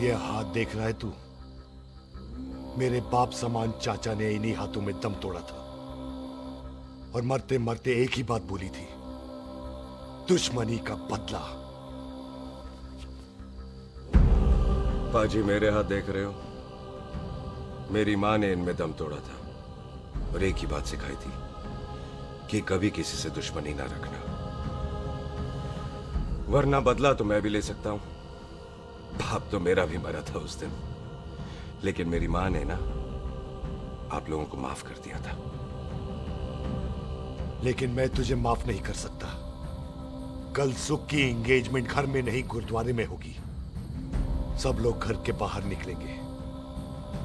ये हाथ देख रहा है तू? मेरे बाप समान चाचा ने इन्हीं हाथों में दम तोड़ा था और मरते मरते एक ही बात बोली थी, दुश्मनी का बदला। पाजी मेरे हाथ देख रहे हो? मेरी माँ ने इनमें दम तोड़ा था और एक ही बात सिखाई थी कि कभी किसी से दुश्मनी ना रखना, वरना बदला तो मैं भी ले सकता हूं। बाप तो मेरा भी मरा था उस दिन, लेकिन मेरी माँ ने ना आप लोगों को माफ कर दिया था। लेकिन मैं तुझे माफ नहीं कर सकता। कल सुख की एंगेजमेंट घर में नहीं गुरुद्वारे में होगी। सब लोग घर के बाहर निकलेंगे,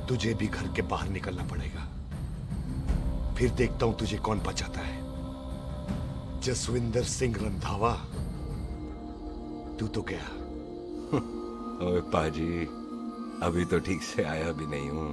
तुझे भी घर के बाहर निकलना पड़ेगा। फिर देखता हूं तुझे कौन बचाता है। जसविंदर सिंह रंधावा, तू तो गया। ओए पाजी, अभी तो ठीक से आया भी नहीं हूं।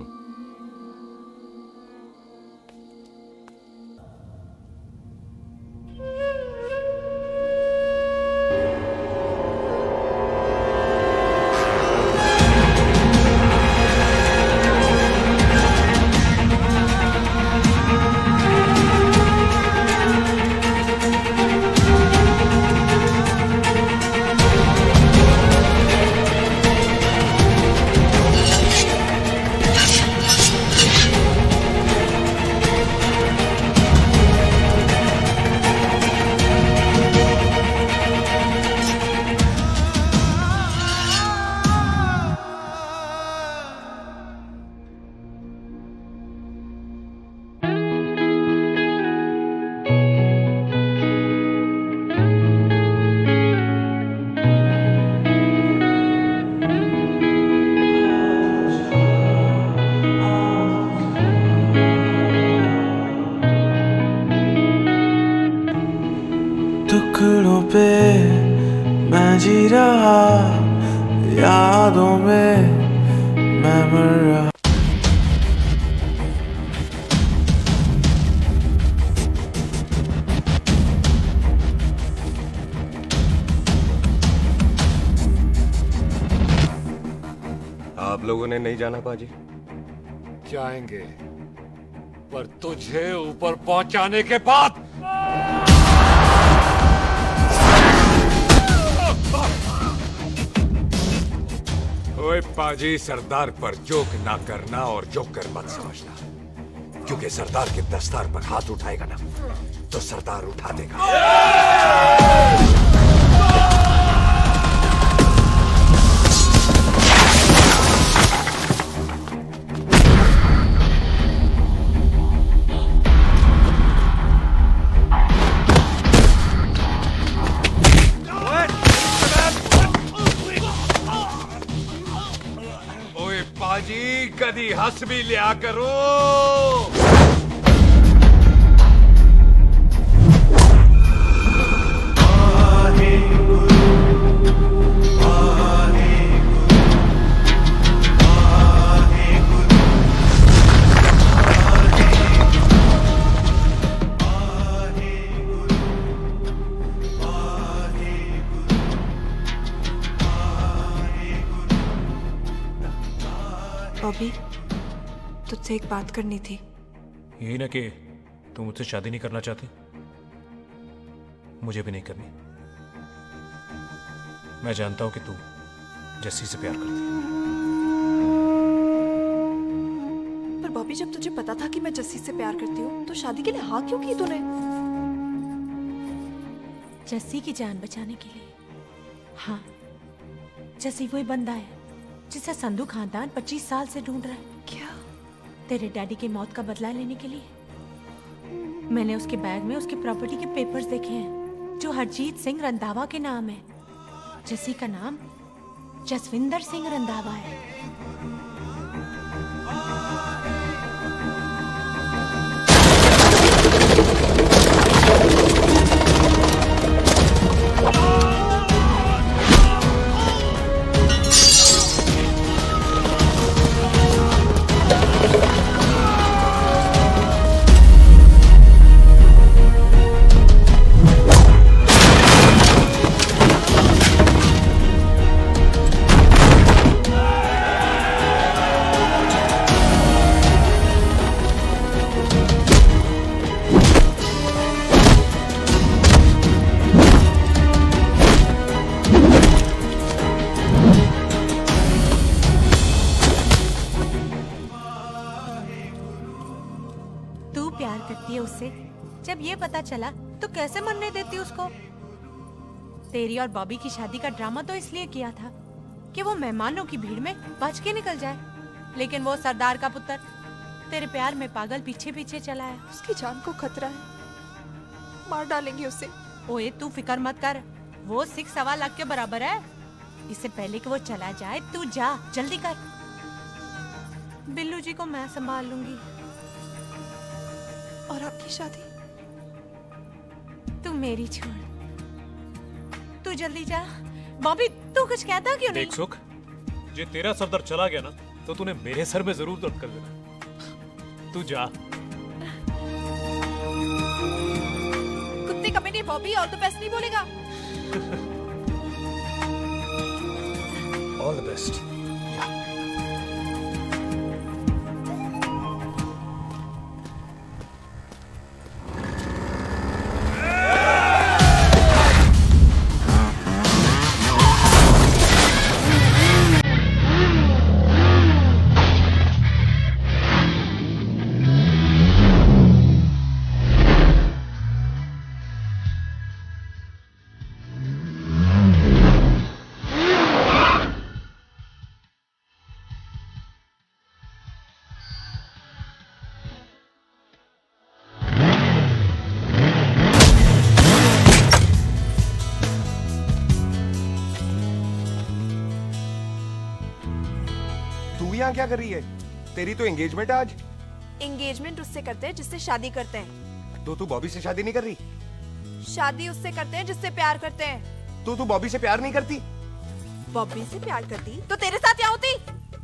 टुकड़ों पे मैं जी रहा, यादों में मैं मर रहा। आप लोगों ने नहीं जाना पाजी? जाएंगे, पर तुझे ऊपर पहुंचाने के बाद। ओए पाजी, सरदार पर जोक ना करना और जोकर मत समझना, क्योंकि सरदार के दस्तार पर हाथ उठाएगा ना तो सरदार उठा देगा। पाजी, कदी हंस भी लिया करो। बॉबी, तुझसे एक बात करनी थी। यही ना कि तू मुझसे शादी नहीं करना चाहती, मुझे भी नहीं करनी। मैं जानता हूं कि तू जस्सी से प्यार करती है। पर बॉबी, जब तुझे पता था कि मैं जस्सी से प्यार करती हूँ तो शादी के लिए हाँ क्यों की तूने? जस्सी की जान बचाने के लिए। हाँ, जस्सी वही बंदा है जिसे संधू खानदान 25 साल से ढूंढ रहा है। क्या? तेरे डैडी की मौत का बदला लेने के लिए। मैंने उसके बैग में उसके प्रॉपर्टी के पेपर्स देखे हैं जो हरजीत सिंह रंधावा के नाम है। जस्सी का नाम जसविंदर सिंह रंधावा है। करती है उससे, जब ये पता चला तो कैसे मरने देती उसको? तेरी और बॉबी की शादी का ड्रामा तो इसलिए किया था कि वो मेहमानों की भीड़ में बच के निकल जाए, लेकिन वो सरदार का पुत्र तेरे प्यार में पागल पीछे पीछे चला है। उसकी जान को खतरा है, मार डालेंगे उसे। ओए तू फिक्र मत कर, वो 6.25 लाख के बराबर है। इससे पहले कि वो चला जाए तू जा, जल्दी कर। बिल्लू जी को मैं संभाल लूंगी। और आपकी शादी? तू मेरी छोड़, तू जल्दी जा। बॉबी तू कुछ कहता क्यों नहीं? देख सुख, जे तेरा सरदार चला गया ना तो तूने मेरे सर में जरूर दर्द कर देना। तू जा। कुत्ते कमीने बॉबी और तो बेस्ट नहीं बोलेगा। All the best. तू यहाँ क्या कर रही है? तेरी तो एंगेजमेंट है आज। एंगेजमेंट उससे करते हैं जिससे शादी करते हैं। तो तू बॉबी से शादी नहीं कर रही? शादी उससे करते हैं जिससे प्यार करते हैं। तो तू बॉबी से प्यार नहीं करती? बॉबी से प्यार करती तो तेरे साथ क्या होती?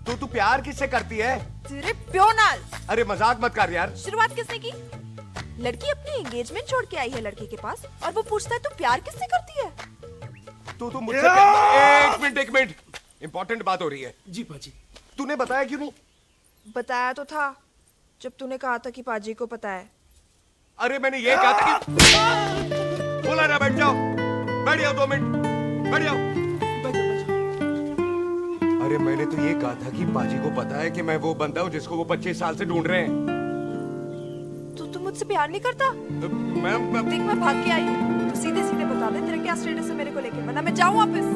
तो तू प्यार किससे करती है? तेरे प्यो नाल। अरे मजाक मत कर यार। शुरुआत किसने की? लड़की अपनी एंगेजमेंट छोड़ के आई है लड़के के पास और वो पूछता है तू प्यार किससे करती है? तो मुझसे एक मिनट इंपॉर्टेंट बात हो रही है। जी पाजी। तूने बताया क्यों नहीं? बताया तो था जब तूने कहा था कि पाजी को पता है। अरे मैंने ये कहा था कि बोला ना, बैठ जाओ 2 मिनट, बैठ जाओ। अरे मैंने तो ये कहा था कि पाजी को पता है कि मैं वो बंदा हूँ जिसको वो 25 साल से ढूंढ रहे हैं। तो तू मुझसे प्यार नहीं करता? मैं देख मैं भाग के आई हूँ, तो सीधे सीधे बता दे तेरा क्या स्टेटस है मेरे को लेके, वरना मैं जाऊँ वापस।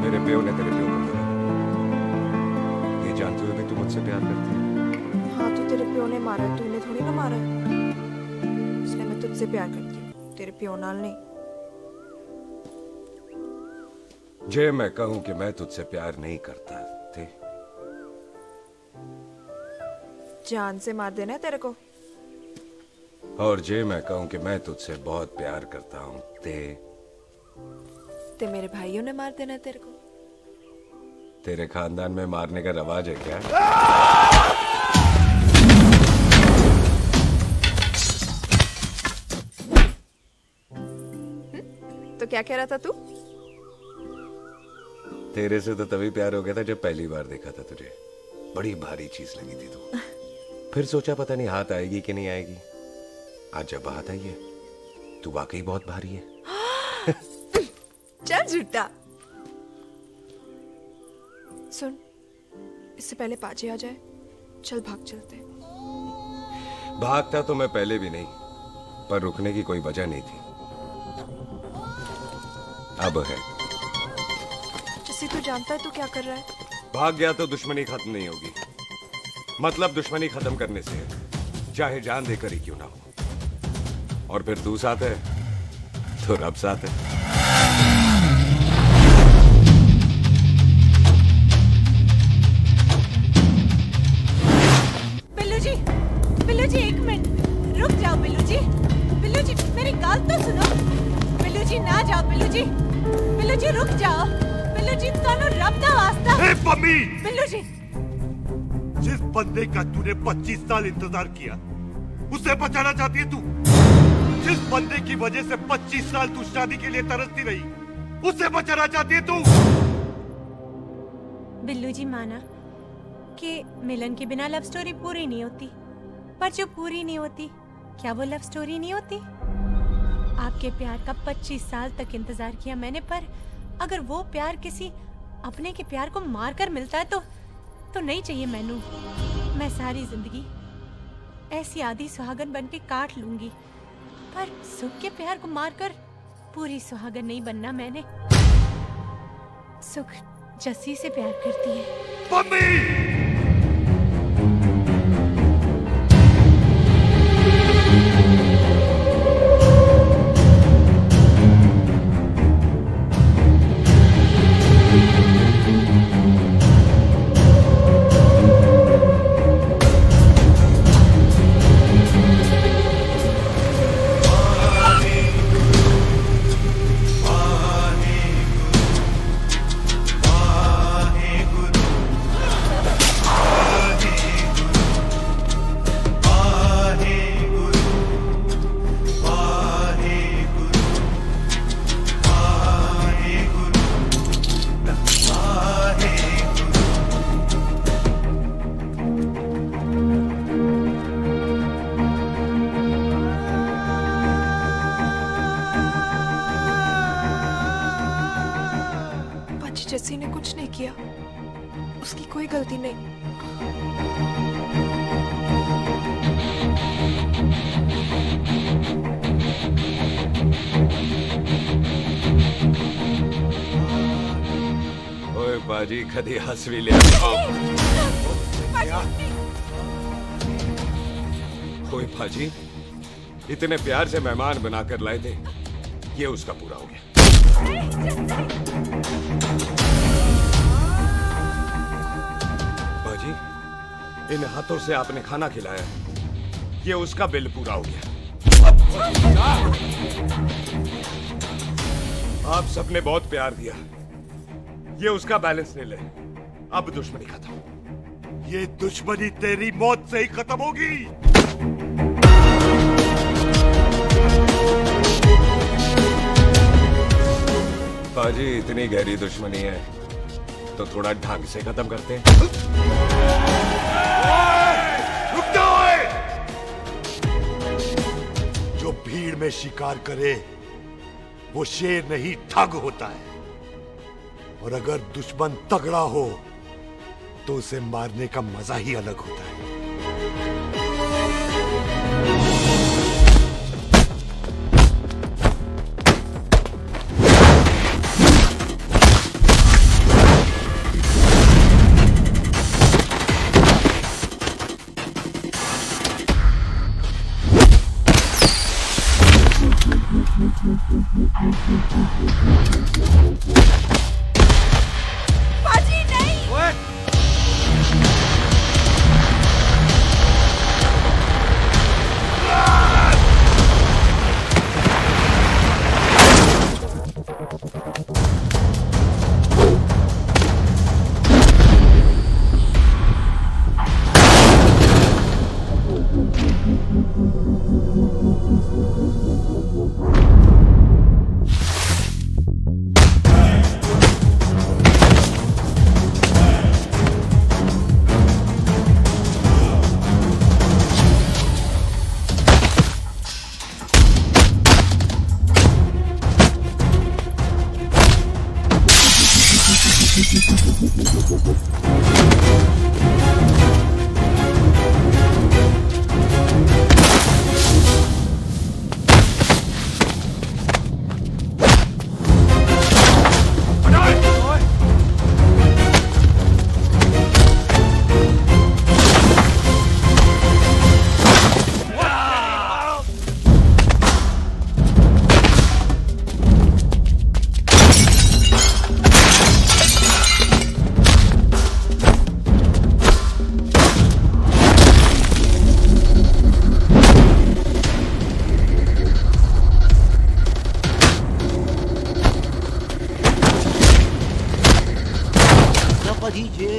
मेरे प्यो ने तेरे प्यो को मारा, ये जानते हुए भी तू मुझसे प्यार करती है? हाँ तो तेरे प्यो ने मारा है, तूने थोड़ी ना मारा है, इसलिए मैं तुझसे प्यार करती हूँ, तेरे प्यो नाल नहीं। जे मैं कहूं कि मैं तुझसे प्यार नहीं करता थे, जान से मार देना है तेरे को। और जे मैं कहूं कि मैं तुझसे बहुत प्यार करता हूं ते मेरे भाइयों ने मार देना है तेरे को। तेरे खानदान में मारने का रवाज है क्या? तो क्या कह रहा था तू? तेरे से तो तभी प्यार हो गया था जब पहली बार देखा था तुझे। बड़ी भारी चीज लगी थी तू। फिर सोचा पता नहीं हाथ आएगी कि नहीं आएगी। आज जब हाथ आई है तू वाकई बहुत भारी है। चल झूठा। सुन, इससे पहले पाजी आ जाए, चल भाग चलते हैं। भागता तो मैं पहले भी नहीं, पर रुकने की कोई वजह नहीं थी। अब है। जैसे तू जानता है तू क्या कर रहा है। भाग गया तो दुश्मनी खत्म नहीं होगी। मतलब दुश्मनी खत्म करने से चाहे जान देकर ही क्यों ना हो। और फिर तू साथ है तो रब साथ है। बिल्लू जी 1 मिनट रुक जाओ। बिल्लू जी मेरी बात तो सुनो। बिल्लू जी ना जाओ। बिल्लू जी रुक जाओ। बिल्लू जी तानो रब दा वास्ता। ए पम्मी! बिल्लू जी, जिस बंदे का तूने 25 साल इंतजार किया उसे बचाना चाहती है तू। जिस बंदे की वजह से 25 साल तू शादी के लिए तरसती रही उसे बचाना चाहती है तू। बिल्लू जी माना कि मिलन के बिना लव स्टोरी पूरी नहीं होती, पर जो पूरी नहीं होती क्या वो लव स्टोरी नहीं होती? आपके प्यार का 25 साल तक इंतजार किया मैंने, पर अगर वो प्यार किसी अपने के प्यार को मार कर मिलता है तो नहीं चाहिए मैनू। मैं सारी जिंदगी ऐसी आधी सुहागन बन के काट लूंगी, पर सुख के प्यार को मारकर पूरी सुहागन नहीं बनना मैंने। सुख जस्सी से प्यार करती है। मम्मी! जस्सी ने कुछ नहीं किया, उसकी कोई गलती नहीं। ओए बाजी कदी हंस भी ले। ओए बाजी, इतने प्यार से मेहमान बनाकर लाए थे, ये उसका पूरा हो गया। बाजी, इन हाथों से आपने खाना खिलाया, ये उसका बिल पूरा हो गया। आप सबने बहुत प्यार दिया, ये उसका बैलेंस नहीं ले। अब दुश्मनी खत्म। ये दुश्मनी तेरी मौत से ही खत्म होगी। बाजी, इतनी गहरी दुश्मनी है तो थोड़ा ढंग से खत्म करते हैं। रुक जाओ! जो भीड़ में शिकार करे वो शेर नहीं ठग होता है, और अगर दुश्मन तगड़ा हो तो उसे मारने का मजा ही अलग होता है। बाजी नहीं।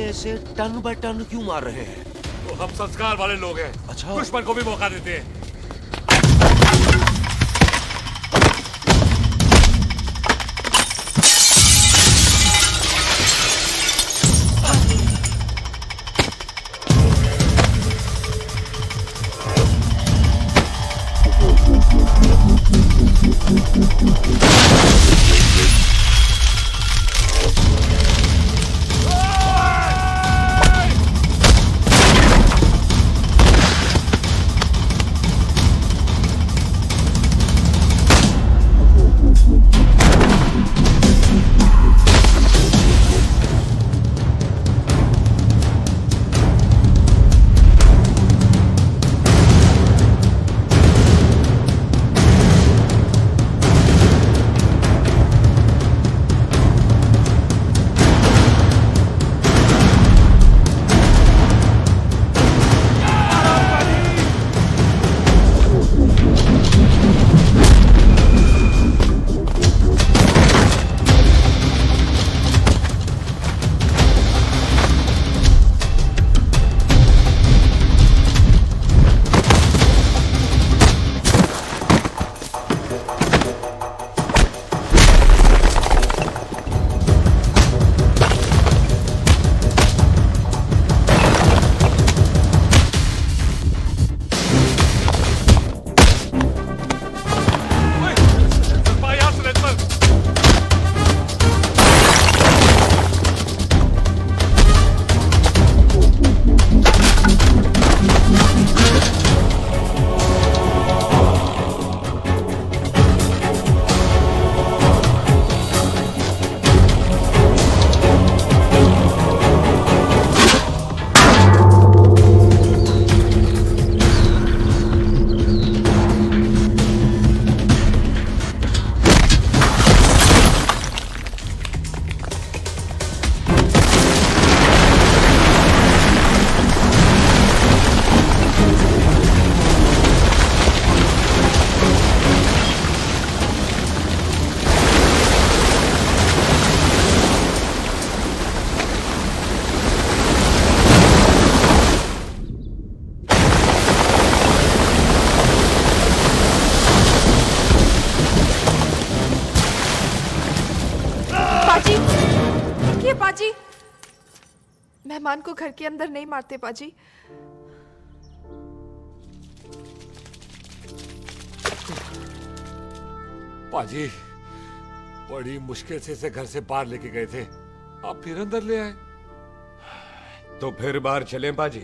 ऐसे टन बाय टन क्यों मार रहे हैं? तो हम संस्कार वाले लोग हैं। अच्छा। दुश्मन को भी मौका देते हैं। मेहमान को घर के अंदर नहीं मारते पाजी। पाजी बड़ी मुश्किल से इसे घर से बाहर लेके गए थे, आप फिर अंदर ले आए। तो फिर बाहर चले पाजी।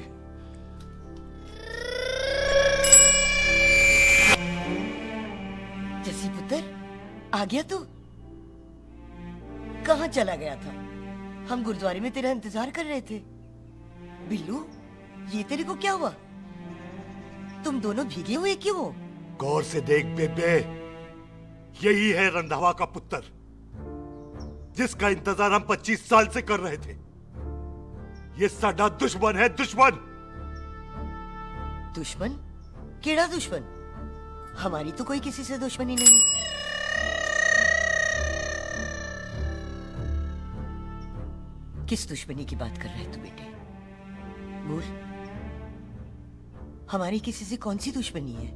जसी पुत्र, आ गया तू? कहाँ चला गया था? हम गुरुद्वारे में तेरा इंतजार कर रहे थे। बिल्लू, ये तेरे को क्या हुआ? तुम दोनों भीगे हुए क्यों हो? गौर से देख बेबे, यही है रंधावा का पुत्र, जिसका इंतजार हम 25 साल से कर रहे थे। ये साडा दुश्मन है, दुश्मन। दुश्मन? केड़ा दुश्मन? हमारी तो कोई किसी से दुश्मनी नहीं। किस दुश्मनी की बात कर रहे तू बेटे? बोल, हमारी किसी से कौन सी दुश्मनी है?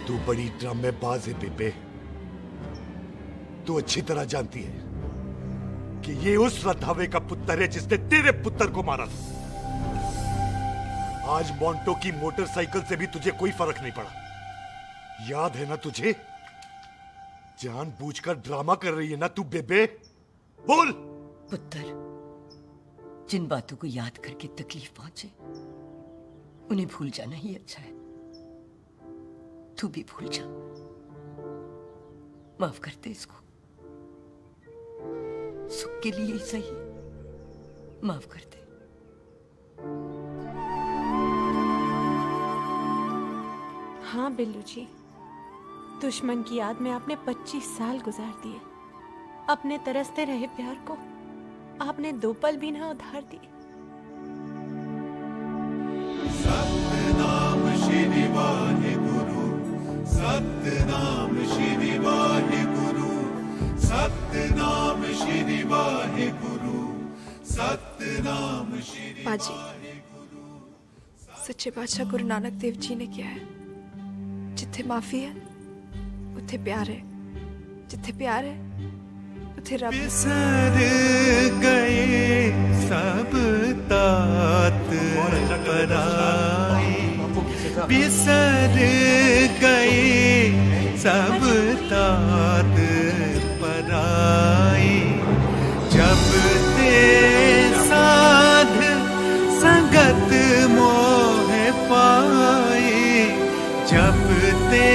तू बड़ी ड्रामेबाज है बेबे। तू अच्छी तरह जानती है कि ये उस रंधावे का पुत्र है जिसने तेरे पुत्र को मारा था। आज मोंटो की मोटरसाइकिल से भी तुझे कोई फर्क नहीं पड़ा। याद है ना तुझे? जानबूझकर ड्रामा कर रही है ना तू बेबे? बोल। पुत्र, जिन बातों को याद करके तकलीफ पहुंचे उन्हें भूल जाना ही अच्छा है। तू भी भूल जा। माफ कर दे इसको, सुख के लिए ही सही। माफ कर दे। हाँ बिल्लू जी, दुश्मन की याद में आपने 25 साल गुजार दिए। अपने तरसते रहे प्यार को आपने 2 पल भी ना उधार दिए। सतनाम श्री वाहेगुरु, सतनाम श्री वाहेगुरु, सतनाम श्री वाहेगुरु, सतनाम श्री। पाजी, सच्चे बादशाह गुरु नानक देव जी ने किया है, जिथे माफी है उथे प्यार है, जिथे प्यार है उथे रब। बिसर गए सब तात पराई, बिसर गए सब तात पराई। जब ते साध संगत मोह पाए, जब ते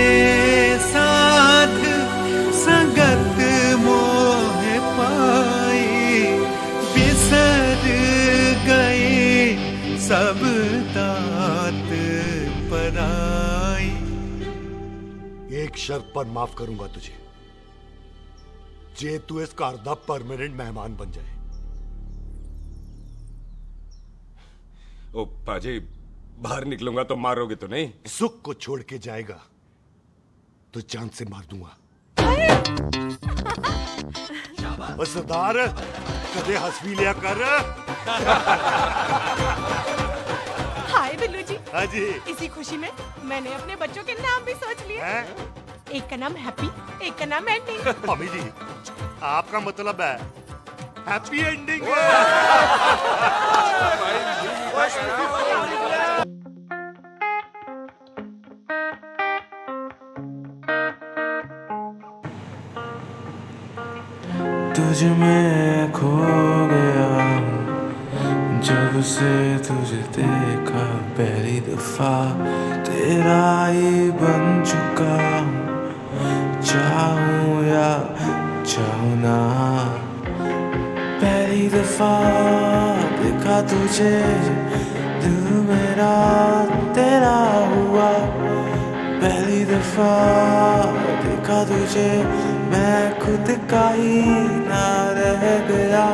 साध संगत मोह पाए, बिसर गए सब तात पराई। एक शर्त पर माफ करूंगा तुझे, जे तू इस घर दा परमानेंट मेहमान बन जाए। ओ पाजी, बाहर निकलूंगा तो मारोगे तो नहीं? सुख को छोड़ के जाएगा तो जान से मार दूंगा। सरदार, कदे हंस भी लिया कर। हाय बिल्लू जी। हाँ जी। इसी खुशी में मैंने अपने बच्चों के नाम भी सोच लिए। एक का नाम हैप्पी, एक का नाम एंडिंग। मम्मी जी, आपका मतलब है हैप्पी एंडिंग। तुझ में खो गया जब से तुझे देखा पहली दफा, तेरा ही बन चुका चाहूं या चाहूं ना। पहली दफा देखा तुझे, दिल मेरा तेरा हुआ। पहली दफा देखा तुझे, मैं खुद का ही ना रह गया।